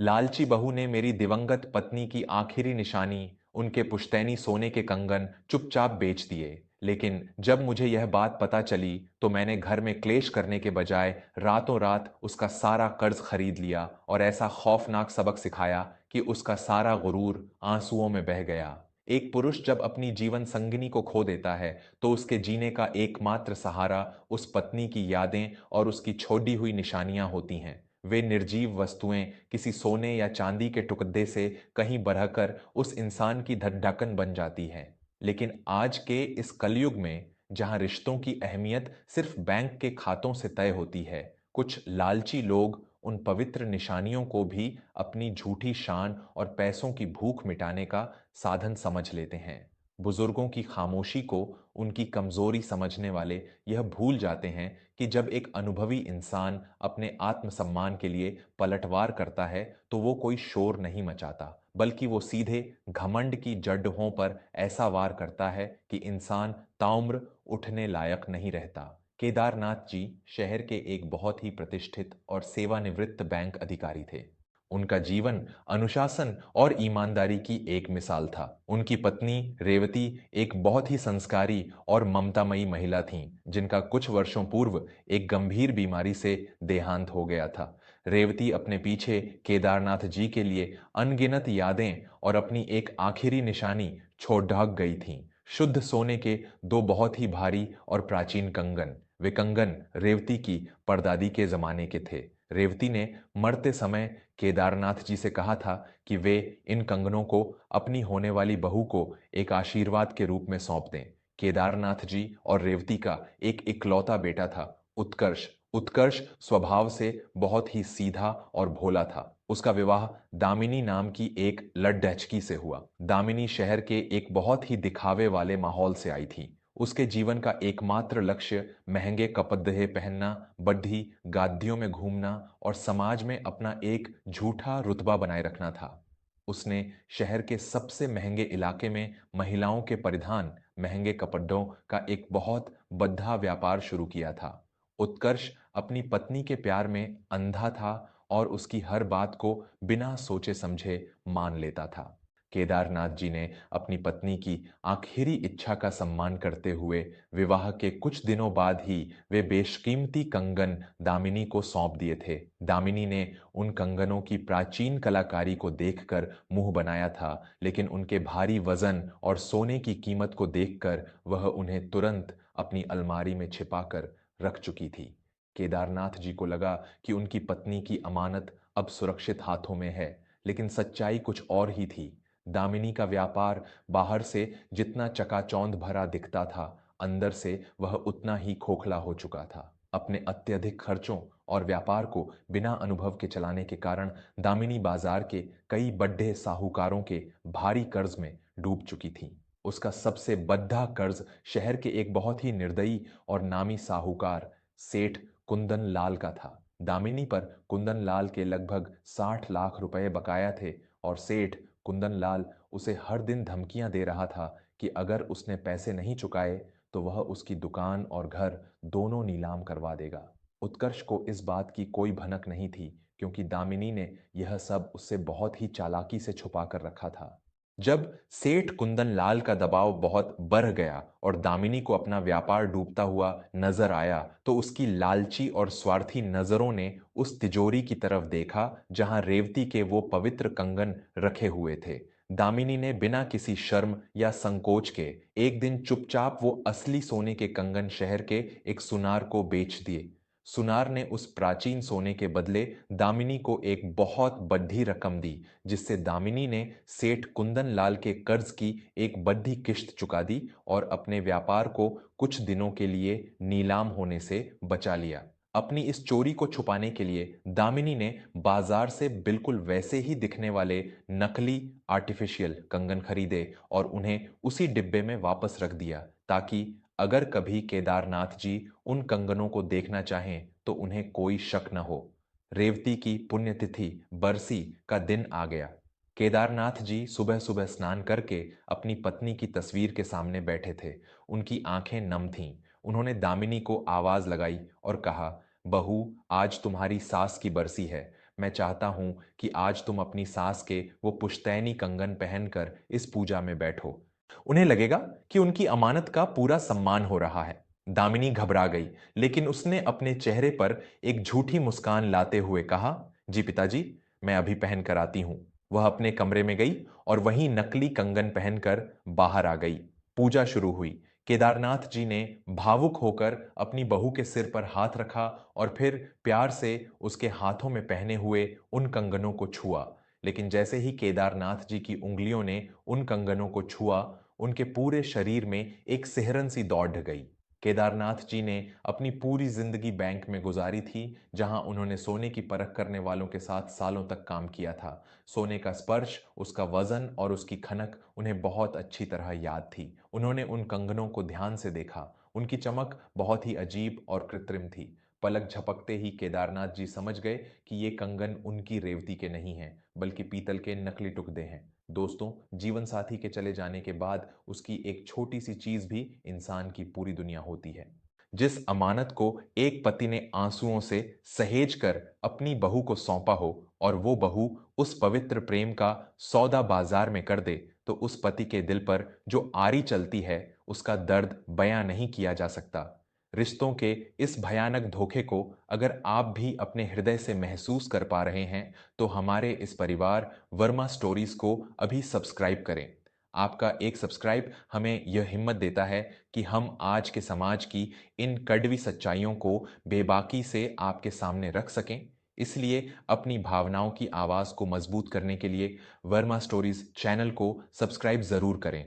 लालची बहू ने मेरी दिवंगत पत्नी की आखिरी निशानी, उनके पुश्तैनी सोने के कंगन चुपचाप बेच दिए। लेकिन जब मुझे यह बात पता चली, तो मैंने घर में क्लेश करने के बजाय रातों रात उसका सारा कर्ज खरीद लिया और ऐसा खौफनाक सबक सिखाया कि उसका सारा गुरूर आंसुओं में बह गया। एक पुरुष जब अपनी जीवन संगिनी को खो देता है, तो उसके जीने का एकमात्र सहारा उस पत्नी की यादें और उसकी छोड़ी हुई निशानियां होती हैं। वे निर्जीव वस्तुएं किसी सोने या चांदी के टुकड़े से कहीं बढ़कर उस इंसान की धड़कन बन जाती हैं। लेकिन आज के इस कलयुग में, जहां रिश्तों की अहमियत सिर्फ बैंक के खातों से तय होती है, कुछ लालची लोग उन पवित्र निशानियों को भी अपनी झूठी शान और पैसों की भूख मिटाने का साधन समझ लेते हैं। बुजुर्गों की खामोशी को उनकी कमजोरी समझने वाले यह भूल जाते हैं कि जब एक अनुभवी इंसान अपने आत्मसम्मान के लिए पलटवार करता है, तो वो कोई शोर नहीं मचाता, बल्कि वो सीधे घमंड की जड़ों पर ऐसा वार करता है कि इंसान ताउम्र उठने लायक नहीं रहता। केदारनाथ जी शहर के एक बहुत ही प्रतिष्ठित और सेवानिवृत्त बैंक अधिकारी थे। उनका जीवन अनुशासन और ईमानदारी की एक मिसाल था। उनकी पत्नी रेवती एक बहुत ही संस्कारी और ममतामयी महिला थीं, जिनका कुछ वर्षों पूर्व एक गंभीर बीमारी से देहांत हो गया था। रेवती अपने पीछे केदारनाथ जी के लिए अनगिनत यादें और अपनी एक आखिरी निशानी छोड़ ढाक गई थीं। शुद्ध सोने के दो बहुत ही भारी और प्राचीन कंगन। वे कंगन रेवती की परदादी के जमाने के थे। रेवती ने मरते समय केदारनाथ जी से कहा था कि वे इन कंगनों को अपनी होने वाली बहू को एक आशीर्वाद के रूप में सौंप दें। केदारनाथ जी और रेवती का एक इकलौता बेटा था, उत्कर्ष। उत्कर्ष स्वभाव से बहुत ही सीधा और भोला था। उसका विवाह दामिनी नाम की एक लड्ढचकी से हुआ। दामिनी शहर के एक बहुत ही दिखावे वाले माहौल से आई थी। उसके जीवन का एकमात्र लक्ष्य महंगे कपड़े पहनना, बढ़ी गादियों में घूमना और समाज में अपना एक झूठा रुतबा बनाए रखना था। उसने शहर के सबसे महंगे इलाके में महिलाओं के परिधान, महंगे कपड़ों का एक बहुत बड़ा व्यापार शुरू किया था। उत्कर्ष अपनी पत्नी के प्यार में अंधा था और उसकी हर बात को बिना सोचे समझे मान लेता था। केदारनाथ जी ने अपनी पत्नी की आखिरी इच्छा का सम्मान करते हुए विवाह के कुछ दिनों बाद ही वे बेशकीमती कंगन दामिनी को सौंप दिए थे। दामिनी ने उन कंगनों की प्राचीन कलाकारी को देखकर मुंह बनाया था, लेकिन उनके भारी वजन और सोने की कीमत को देखकर वह उन्हें तुरंत अपनी अलमारी में छिपाकर रख चुकी थी। केदारनाथ जी को लगा कि उनकी पत्नी की अमानत अब सुरक्षित हाथों में है, लेकिन सच्चाई कुछ और ही थी। दामिनी का व्यापार बाहर से जितना चकाचौंध भरा दिखता था, अंदर से वह उतना ही खोखला हो चुका था। अपने अत्यधिक खर्चों और व्यापार को बिना अनुभव के चलाने के कारण दामिनी बाजार के कई बड्ढे साहूकारों के भारी कर्ज में डूब चुकी थी। उसका सबसे बड़ा कर्ज शहर के एक बहुत ही निर्दयी और नामी साहूकार सेठ कुंदन लाल का था। दामिनी पर कुंदन लाल के लगभग 60 लाख रुपए बकाया थे और सेठ कुंदन लाल उसे हर दिन धमकियां दे रहा था कि अगर उसने पैसे नहीं चुकाए, तो वह उसकी दुकान और घर दोनों नीलाम करवा देगा। उत्कर्ष को इस बात की कोई भनक नहीं थी, क्योंकि दामिनी ने यह सब उससे बहुत ही चालाकी से छुपा कर रखा था। जब सेठ कुंदन लाल का दबाव बहुत बढ़ गया और दामिनी को अपना व्यापार डूबता हुआ नजर आया, तो उसकी लालची और स्वार्थी नजरों ने उस तिजोरी की तरफ देखा जहां रेवती के वो पवित्र कंगन रखे हुए थे। दामिनी ने बिना किसी शर्म या संकोच के एक दिन चुपचाप वो असली सोने के कंगन शहर के एक सुनार को बेच दिए। सुनार ने उस प्राचीन सोने के बदले दामिनी को एक बहुत बड़ी रकम दी, जिससे दामिनी ने सेठ कुंदन लाल के कर्ज की एक बड़ी किश्त चुका दी और अपने व्यापार को कुछ दिनों के लिए नीलाम होने से बचा लिया। अपनी इस चोरी को छुपाने के लिए दामिनी ने बाजार से बिल्कुल वैसे ही दिखने वाले नकली आर्टिफिशियल कंगन खरीदे और उन्हें उसी डिब्बे में वापस रख दिया, ताकि अगर कभी केदारनाथ जी उन कंगनों को देखना चाहें तो उन्हें कोई शक न हो। रेवती की पुण्यतिथि बरसी का दिन आ गया। केदारनाथ जी सुबह सुबह स्नान करके अपनी पत्नी की तस्वीर के सामने बैठे थे। उनकी आंखें नम थीं। उन्होंने दामिनी को आवाज लगाई और कहा, बहू, आज तुम्हारी सास की बरसी है। मैं चाहता हूँ कि आज तुम अपनी सास के वो पुश्तैनी कंगन पहनकर इस पूजा में बैठो। उन्हें लगेगा कि उनकी अमानत का पूरा सम्मान हो रहा है। दामिनी घबरा गई, लेकिन उसने अपने चेहरे पर एक झूठी मुस्कान लाते हुए कहा, जी पिताजी, मैं अभी पहन कर आती हूं। वह अपने कमरे में गई और वहीं नकली कंगन पहनकर बाहर आ गई। पूजा शुरू हुई। केदारनाथ जी ने भावुक होकर अपनी बहू के सिर पर हाथ रखा और फिर प्यार से उसके हाथों में पहने हुए उन कंगनों को छुआ। लेकिन जैसे ही केदारनाथ जी की उंगलियों ने उन कंगनों को छुआ, उनके पूरे शरीर में एक सिहरन सी दौड़ गई। केदारनाथ जी ने अपनी पूरी जिंदगी बैंक में गुजारी थी, जहां उन्होंने सोने की परख करने वालों के साथ सालों तक काम किया था। सोने का स्पर्श, उसका वजन और उसकी खनक उन्हें बहुत अच्छी तरह याद थी। उन्होंने उन कंगनों को ध्यान से देखा। उनकी चमक बहुत ही अजीब और कृत्रिम थी। पलक झपकते ही केदारनाथ जी समझ गए कि ये कंगन उनकी रेवती के नहीं हैं, बल्कि पीतल के नकली टुकड़े हैं। दोस्तों, जीवन साथी के चले जाने के बाद उसकी एक छोटी सी चीज भी इंसान की पूरी दुनिया होती है। जिस अमानत को एक पति ने आंसुओं से सहेज कर अपनी बहू को सौंपा हो और वो बहू उस पवित्र प्रेम का सौदा बाजार में कर दे, तो उस पति के दिल पर जो आरी चलती है, उसका दर्द बयां नहीं किया जा सकता। रिश्तों के इस भयानक धोखे को अगर आप भी अपने हृदय से महसूस कर पा रहे हैं, तो हमारे इस परिवार वर्मा स्टोरीज को अभी सब्सक्राइब करें। आपका एक सब्सक्राइब हमें यह हिम्मत देता है कि हम आज के समाज की इन कड़वी सच्चाइयों को बेबाकी से आपके सामने रख सकें। इसलिए अपनी भावनाओं की आवाज़ को मजबूत करने के लिए वर्मा स्टोरीज चैनल को सब्सक्राइब ज़रूर करें।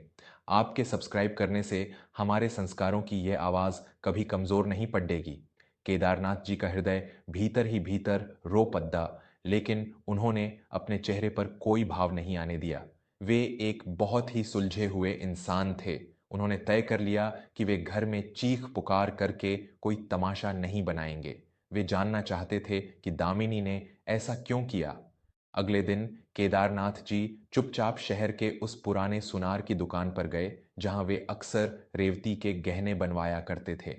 आपके सब्सक्राइब करने से हमारे संस्कारों की यह आवाज़ कभी कमज़ोर नहीं पड़ेगी। केदारनाथ जी का हृदय भीतर ही भीतर रो पद्दा, लेकिन उन्होंने अपने चेहरे पर कोई भाव नहीं आने दिया। वे एक बहुत ही सुलझे हुए इंसान थे। उन्होंने तय कर लिया कि वे घर में चीख पुकार करके कोई तमाशा नहीं बनाएंगे। वे जानना चाहते थे कि दामिनी ने ऐसा क्यों किया। अगले दिन केदारनाथ जी चुपचाप शहर के उस पुराने सुनार की दुकान पर गए, जहां वे अक्सर रेवती के गहने बनवाया करते थे।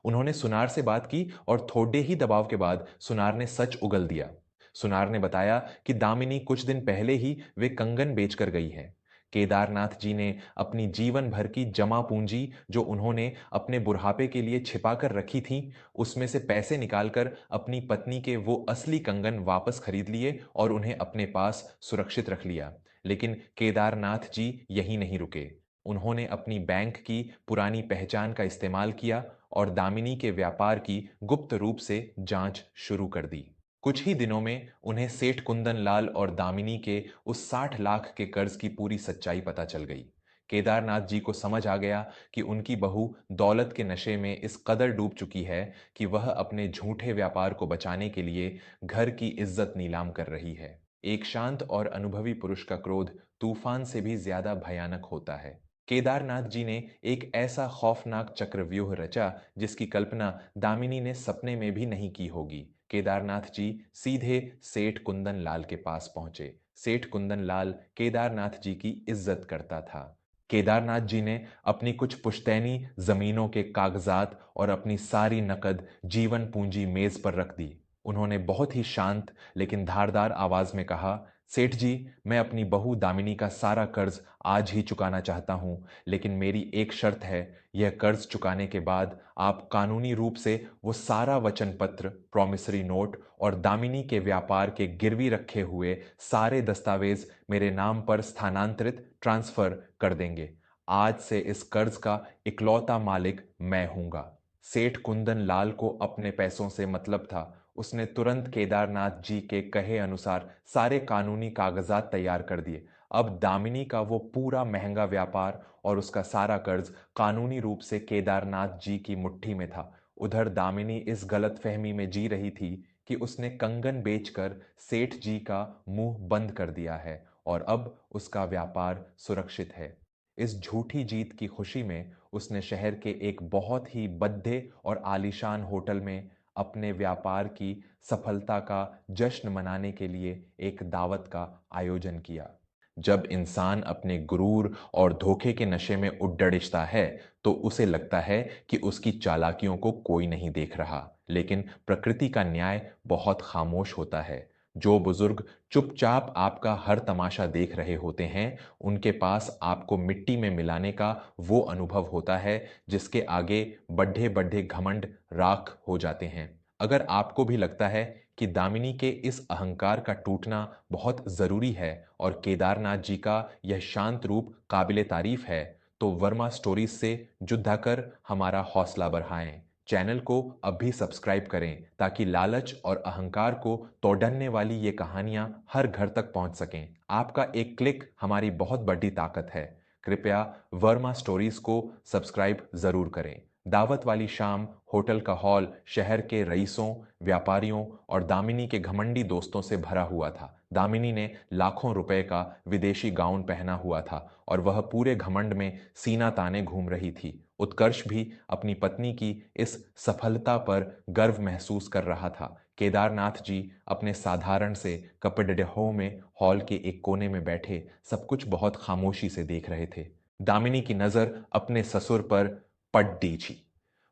उन्होंने सुनार से बात की और थोड़े ही दबाव के बाद सुनार ने सच उगल दिया। सुनार ने बताया कि दामिनी कुछ दिन पहले ही वे कंगन बेचकर गई है। केदारनाथ जी ने अपनी जीवन भर की जमा पूंजी, जो उन्होंने अपने बुढ़ापे के लिए छिपा कर रखी थी, उसमें से पैसे निकालकर अपनी पत्नी के वो असली कंगन वापस खरीद लिए और उन्हें अपने पास सुरक्षित रख लिया। लेकिन केदारनाथ जी यही नहीं रुके। उन्होंने अपनी बैंक की पुरानी पहचान का इस्तेमाल किया और दामिनी के व्यापार की गुप्त रूप से जांच शुरू कर दी। कुछ ही दिनों में उन्हें सेठ कुंदन लाल और दामिनी के उस 60 लाख के कर्ज की पूरी सच्चाई पता चल गई। केदारनाथ जी को समझ आ गया कि उनकी बहू दौलत के नशे में इस कदर डूब चुकी है कि वह अपने झूठे व्यापार को बचाने के लिए घर की इज्जत नीलाम कर रही है। एक शांत और अनुभवी पुरुष का क्रोध तूफान से भी ज्यादा भयानक होता है। केदारनाथ जी ने एक ऐसा खौफनाक चक्रव्यूह रचा जिसकी कल्पना दामिनी ने सपने में भी नहीं की होगी। केदारनाथ जी सीधे सेठ कुंदन लाल के पास पहुंचे। सेठ कुंदन लाल केदारनाथ जी की इज्जत करता था। केदारनाथ जी ने अपनी कुछ पुश्तैनी जमीनों के कागजात और अपनी सारी नकद जीवन पूंजी मेज पर रख दी। उन्होंने बहुत ही शांत लेकिन धारदार आवाज में कहा, सेठ जी, मैं अपनी बहू दामिनी का सारा कर्ज आज ही चुकाना चाहता हूं, लेकिन मेरी एक शर्त है। यह कर्ज चुकाने के बाद आप कानूनी रूप से वो सारा वचन पत्र, प्रॉमिसरी नोट और दामिनी के व्यापार के गिरवी रखे हुए सारे दस्तावेज मेरे नाम पर स्थानांतरित ट्रांसफर कर देंगे। आज से इस कर्ज का इकलौता मालिक मैं हूंगा। सेठ कुंदन लाल को अपने पैसों से मतलब था। उसने तुरंत केदारनाथ जी के कहे अनुसार सारे कानूनी कागजात तैयार कर दिए। अब दामिनी का वो पूरा महंगा व्यापार और उसका सारा कर्ज कानूनी रूप से केदारनाथ जी की मुट्ठी में था। उधर दामिनी इस गलतफहमी में जी रही थी कि उसने कंगन बेचकर सेठ जी का मुंह बंद कर दिया है और अब उसका व्यापार सुरक्षित है। इस झूठी जीत की खुशी में उसने शहर के एक बहुत ही बद्दे और आलीशान होटल में अपने व्यापार की सफलता का जश्न मनाने के लिए एक दावत का आयोजन किया। जब इंसान अपने गुरूर और धोखे के नशे में उड्डड़िचता है, तो उसे लगता है कि उसकी चालाकियों को कोई नहीं देख रहा। लेकिन प्रकृति का न्याय बहुत खामोश होता है। जो बुजुर्ग चुपचाप आपका हर तमाशा देख रहे होते हैं, उनके पास आपको मिट्टी में मिलाने का वो अनुभव होता है जिसके आगे बड्ढे बड्ढे घमंड राख हो जाते हैं। अगर आपको भी लगता है कि दामिनी के इस अहंकार का टूटना बहुत जरूरी है और केदारनाथ जी का यह शांत रूप काबिले तारीफ है, तो वर्मा स्टोरीज से जुड़ा कर हमारा हौसला बढ़ाएं। चैनल को अब भी सब्सक्राइब करें ताकि लालच और अहंकार को तोड़ने वाली ये कहानियां हर घर तक पहुंच सकें। आपका एक क्लिक हमारी बहुत बड़ी ताकत है। कृपया वर्मा स्टोरीज को सब्सक्राइब जरूर करें। दावत वाली शाम, होटल का हॉल शहर के रईसों, व्यापारियों और दामिनी के घमंडी दोस्तों से भरा हुआ था। दामिनी ने लाखों रुपए का विदेशी गाउन पहना हुआ था और वह पूरे घमंड में सीना ताने घूम रही थी। उत्कर्ष भी अपनी पत्नी की इस सफलता पर गर्व महसूस कर रहा था। केदारनाथ जी अपने साधारण से कपड़ेहों में हॉल के एक कोने में बैठे सब कुछ बहुत खामोशी से देख रहे थे। दामिनी की नजर अपने ससुर पर पड़ दीछी।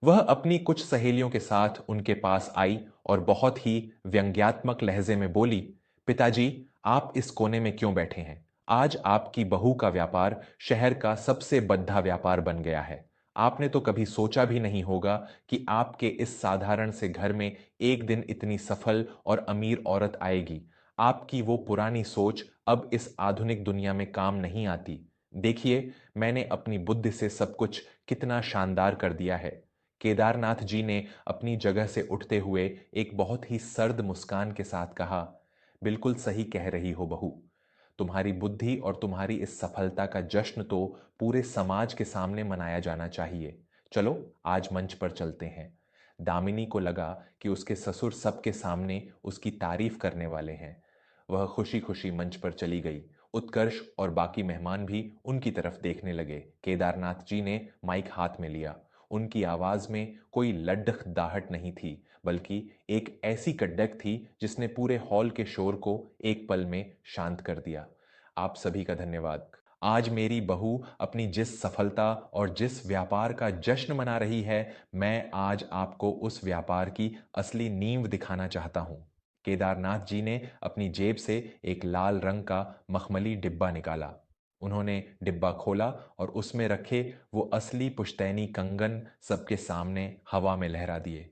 वह अपनी कुछ सहेलियों के साथ उनके पास आई और बहुत ही व्यंग्यात्मक लहजे में बोली, पिताजी, आप इस कोने में क्यों बैठे हैं? आज आपकी बहू का व्यापार शहर का सबसे बड़ा व्यापार बन गया है। आपने तो कभी सोचा भी नहीं होगा कि आपके इस साधारण से घर में एक दिन इतनी सफल और अमीर औरत आएगी। आपकी वो पुरानी सोच अब इस आधुनिक दुनिया में काम नहीं आती। देखिए, मैंने अपनी बुद्धि से सब कुछ कितना शानदार कर दिया है। केदारनाथ जी ने अपनी जगह से उठते हुए एक बहुत ही सर्द मुस्कान के साथ कहा, बिल्कुल सही कह रही हो बहू। तुम्हारी बुद्धि और तुम्हारी इस सफलता का जश्न तो पूरे समाज के सामने मनाया जाना चाहिए। चलो, आज मंच पर चलते हैं। दामिनी को लगा कि उसके ससुर सबके सामने उसकी तारीफ करने वाले हैं। वह खुशी खुशी मंच पर चली गई। उत्कर्ष और बाकी मेहमान भी उनकी तरफ देखने लगे। केदारनाथ जी ने माइक हाथ में लिया। उनकी आवाज में कोई लड्डख दाहट नहीं थी, बल्कि एक ऐसी कड़क थी जिसने पूरे हॉल के शोर को एक पल में शांत कर दिया। आप सभी का धन्यवाद। आज मेरी बहू अपनी जिस सफलता और जिस व्यापार का जश्न मना रही है, मैं आज आपको उस व्यापार की असली नींव दिखाना चाहता हूं। केदारनाथ जी ने अपनी जेब से एक लाल रंग का मखमली डिब्बा निकाला। उन्होंने डिब्बा खोला और उसमें रखे वो असली पुश्तैनी कंगन सबके सामने हवा में लहरा दिए।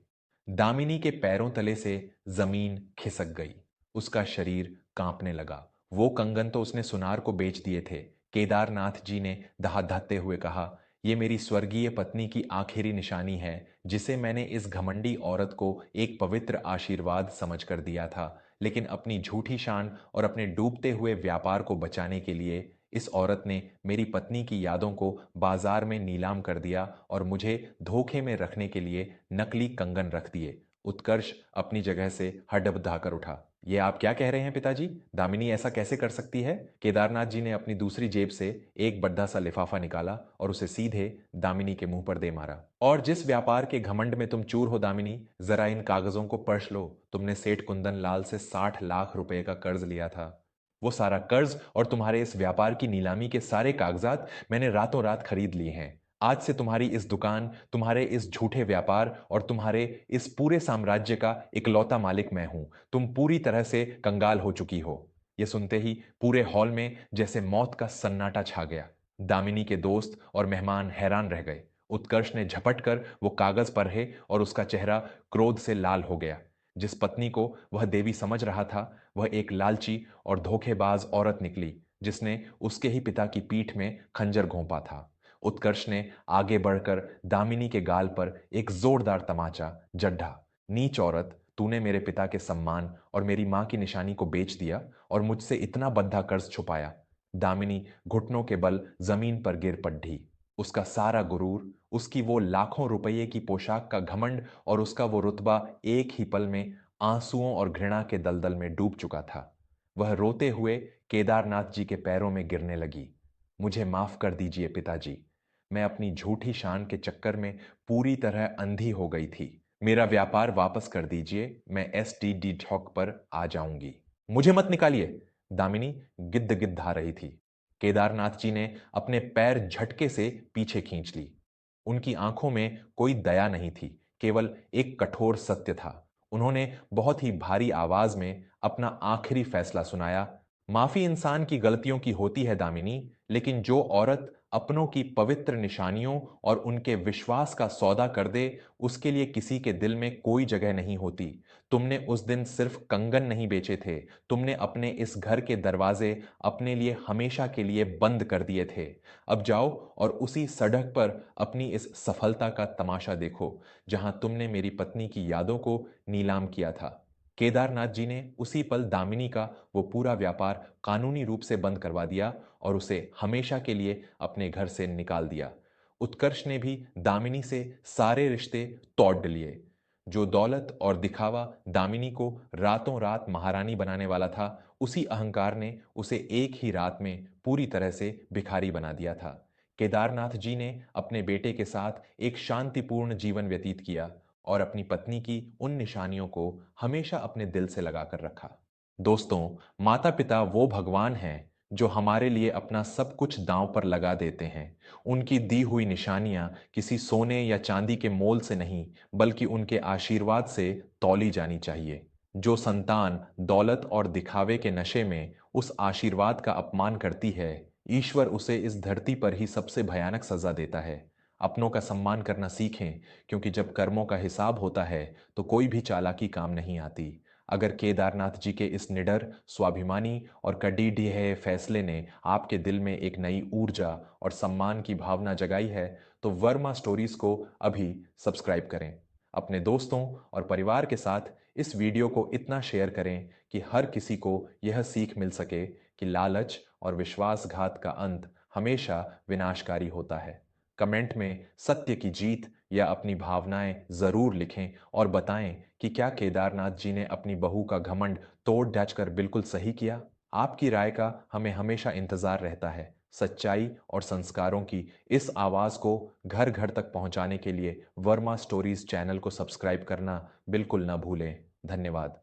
दामिनी के पैरों तले से जमीन खिसक गई। उसका शरीर कांपने लगा। वो कंगन तो उसने सुनार को बेच दिए थे। केदारनाथ जी ने दहादहाते हुए कहा, ये मेरी स्वर्गीय पत्नी की आखिरी निशानी है, जिसे मैंने इस घमंडी औरत को एक पवित्र आशीर्वाद समझकर दिया था। लेकिन अपनी झूठी शान और अपने डूबते हुए व्यापार को बचाने के लिए इस औरत ने मेरी पत्नी की यादों को बाजार में नीलाम कर दिया और मुझे धोखे में रखने के लिए नकली कंगन रख दिए। उत्कर्ष अपनी जगह से हडबडाकर उठा। ये आप क्या कह रहे हैं पिताजी? दामिनी ऐसा कैसे कर सकती है? केदारनाथ जी ने अपनी दूसरी जेब से एक बड़ा सा लिफाफा निकाला और उसे सीधे दामिनी के मुंह पर दे मारा। और जिस व्यापार के घमंड में तुम चूर हो दामिनी, जरा इन कागजों को पढ़ लो। तुमने सेठ कुंदन लाल से 60 लाख रुपए का कर्ज लिया था। वो सारा कर्ज और तुम्हारे इस व्यापार की नीलामी के सारे कागजात मैंने रातों रात खरीद लिए हैं। आज से तुम्हारी इस दुकान, तुम्हारे इस झूठे व्यापार और तुम्हारे इस पूरे साम्राज्य का इकलौता मालिक मैं हूं। तुम पूरी तरह से कंगाल हो चुकी हो। यह सुनते ही पूरे हॉल में जैसे मौत का सन्नाटा छा गया। दामिनी के दोस्त और मेहमान हैरान रह गए। उत्कर्ष ने झपट कर वो कागज पढ़े और उसका चेहरा क्रोध से लाल हो गया। जिस पत्नी को वह देवी समझ रहा था, वह एक लालची और धोखेबाज औरत निकली, जिसने उसके ही पिता की पीठ में खंजर घोंपा था। उत्कर्ष ने आगे बढ़कर दामिनी के गाल पर एक जोरदार तमाचा जड्ढा। नीच औरत, तूने मेरे पिता के सम्मान और मेरी मां की निशानी को बेच दिया और मुझसे इतना बद्धा कर्ज छुपाया। दामिनी घुटनों के बल जमीन पर गिर पड़ी। उसका सारा गुरूर, उसकी वो लाखों रुपये की पोशाक का घमंड और उसका वो रुतबा एक ही पल में आंसुओं और घृणा के दलदल में डूब चुका था। वह रोते हुए केदारनाथ जी के पैरों में गिरने लगी। मुझे माफ कर दीजिए पिताजी। मैं अपनी झूठी शान के चक्कर में पूरी तरह अंधी हो गई थी। मेरा व्यापार वापस कर दीजिए, मैं एसटीडी चौक पर आ जाऊंगी। मुझे मत निकालिए। दामिनी गिद्ध गिद्ध आ रही थी। केदारनाथ जी ने अपने पैर झटके से पीछे खींच ली। उनकी आंखों में कोई दया नहीं थी, केवल एक कठोर सत्य था। उन्होंने बहुत ही भारी आवाज में अपना आखिरी फैसला सुनाया। माफी इंसान की गलतियों की होती है दामिनी, लेकिन जो औरत अपनों की पवित्र निशानियों और उनके विश्वास का सौदा कर दे, उसके लिए किसी के दिल में कोई जगह नहीं होती। तुमने उस दिन सिर्फ कंगन नहीं बेचे थे, तुमने अपने इस घर के दरवाजे अपने लिए हमेशा के लिए बंद कर दिए थे। अब जाओ और उसी सड़क पर अपनी इस सफलता का तमाशा देखो, जहां तुमने मेरी पत्नी की यादों को नीलाम किया था। केदारनाथ जी ने उसी पल दामिनी का वो पूरा व्यापार कानूनी रूप से बंद करवा दिया और उसे हमेशा के लिए अपने घर से निकाल दिया। उत्कर्ष ने भी दामिनी से सारे रिश्ते तोड़ लिए। जो दौलत और दिखावा दामिनी को रातों रात महारानी बनाने वाला था, उसी अहंकार ने उसे एक ही रात में पूरी तरह से भिखारी बना दिया था। केदारनाथ जी ने अपने बेटे के साथ एक शांतिपूर्ण जीवन व्यतीत किया और अपनी पत्नी की उन निशानियों को हमेशा अपने दिल से लगाकर रखा। दोस्तों, माता पिता वो भगवान हैं जो हमारे लिए अपना सब कुछ दांव पर लगा देते हैं। उनकी दी हुई निशानियां किसी सोने या चांदी के मोल से नहीं, बल्कि उनके आशीर्वाद से तौली जानी चाहिए। जो संतान दौलत और दिखावे के नशे में उस आशीर्वाद का अपमान करती है, ईश्वर उसे इस धरती पर ही सबसे भयानक सजा देता है। अपनों का सम्मान करना सीखें, क्योंकि जब कर्मों का हिसाब होता है तो कोई भी चालाकी काम नहीं आती। अगर केदारनाथ जी के इस निडर, स्वाभिमानी और कड़ीढीहे फैसले ने आपके दिल में एक नई ऊर्जा और सम्मान की भावना जगाई है, तो वर्मा स्टोरीज को अभी सब्सक्राइब करें। अपने दोस्तों और परिवार के साथ इस वीडियो को इतना शेयर करें कि हर किसी को यह सीख मिल सके कि लालच और विश्वासघात का अंत हमेशा विनाशकारी होता है। कमेंट में सत्य की जीत या अपनी भावनाएं जरूर लिखें और बताएं कि क्या केदारनाथ जी ने अपनी बहू का घमंड तोड़ डाच कर बिल्कुल सही किया। आपकी राय का हमें हमेशा इंतजार रहता है। सच्चाई और संस्कारों की इस आवाज को घर घर तक पहुंचाने के लिए वर्मा स्टोरीज चैनल को सब्सक्राइब करना बिल्कुल न भूलें। धन्यवाद।